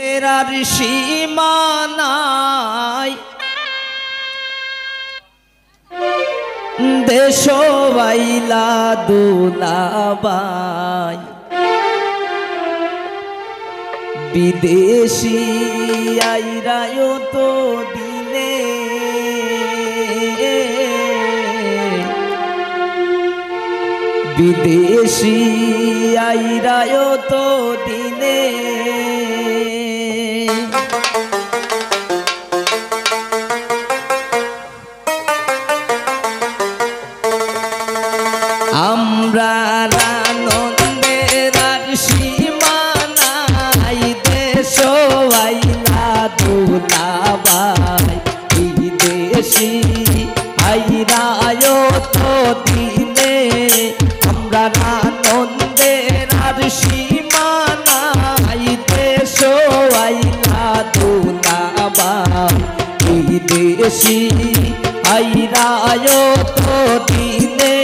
তেরার সীমানায় দেশ বাইলা দুলাবাই বিদেশি আইরায় তো দিনে বিদেশি আইরায় তো দিনে আমরা আনন্দের আর সীমানাই দেশ আইলা দুলাবাই বিদেশি আইরায় তো দিনে আমরা আনন্দের আর সীমানাই দেশ আইলা দুলাবাই বিদেশি আইরায় তো দিনে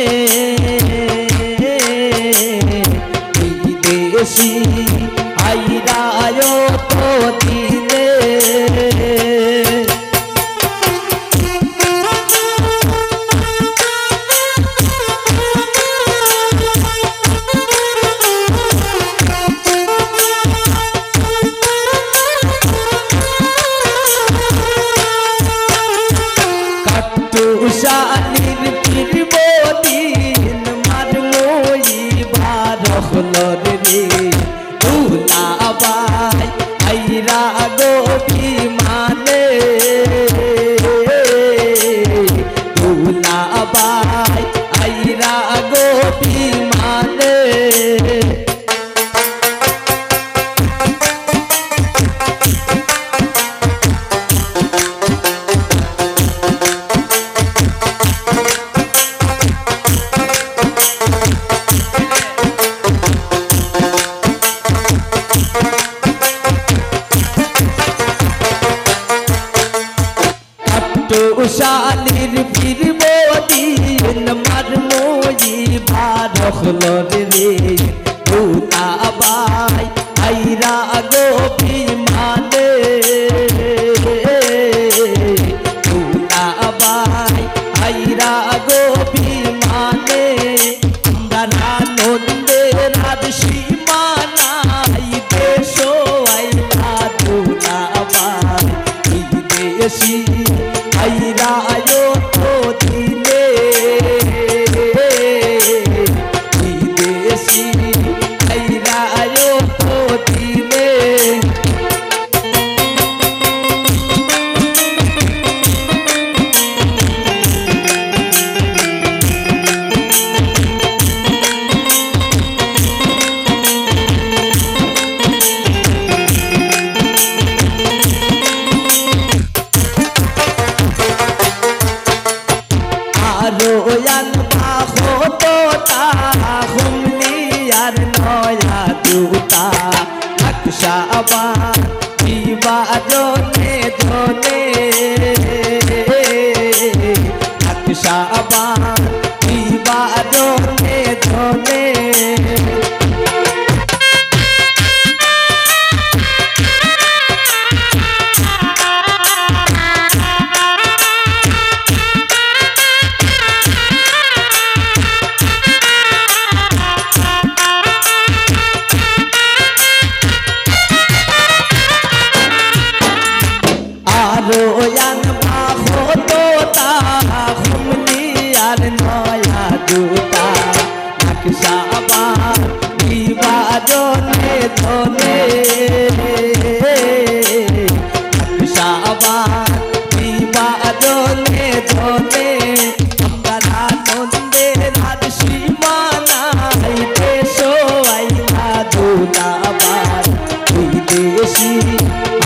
বিদেশি আইরায় তো দিনে শালির ফিরব দিন মারমই বারহলর রে দুলাবাই আইরা গো বিমানে দুলাবাই আইরা গো বিমানে শালির ফিরব দিন মারমই বারহলর রে দুলাবাই আইরা গো বিমানে দুলাবাই আইরা গো বিমানে আমরা আনন্দের আর সীমানাই দেশ আইলা দুলাবাই বিদেশি আইরায় তো দিনে বিদেশি আইরায় তো দিনে রোয়ান বাহো তোতা হুমলিয়ার নয়া দুতা আকশাবান বিবাজনে ধনে আকশাবান বিবাজনে ধনে রোয়ান বাহো তোতা হুমলিয়ার নয়া দুতা আকশাবান বিবাজনে ধনে আকশাবান বিবাজনে ধনে আমরা আনন্দের আর সীমানাই দেশ আইলা দুলাবাই বিদেশি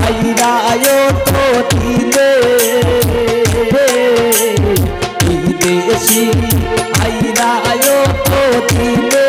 আইরায় তো দিনে বিদেশি আইরায় তো দিনে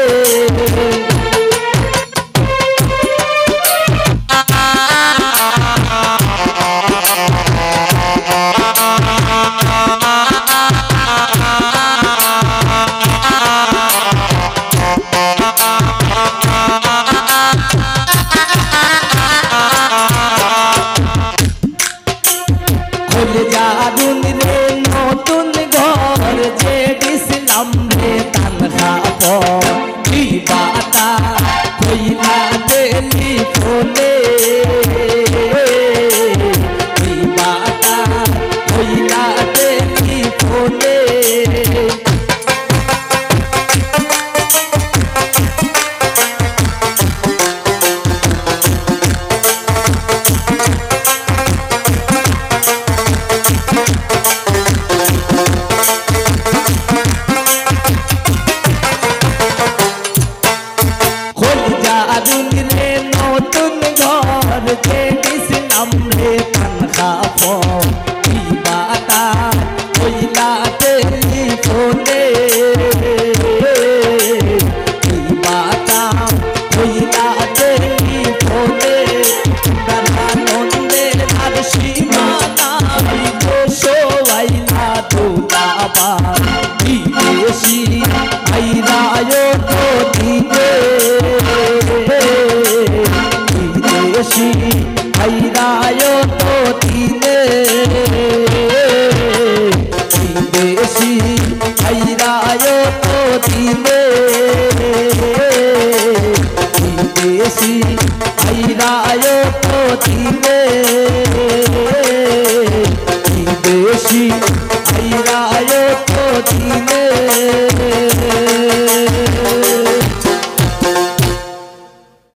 আমরে তানখা বাতা কইলা টেলিফোনে বাতা কইলা টেলিফোনে নন্দে আর সীমানা সোয়াইলা তোলাবা বিদেশি আইরায় তো দিবে বিদেশি আইরায় তো দিবে বিদেশি আইরায় তো দিবে বিদেশি আইরায় তো দিবে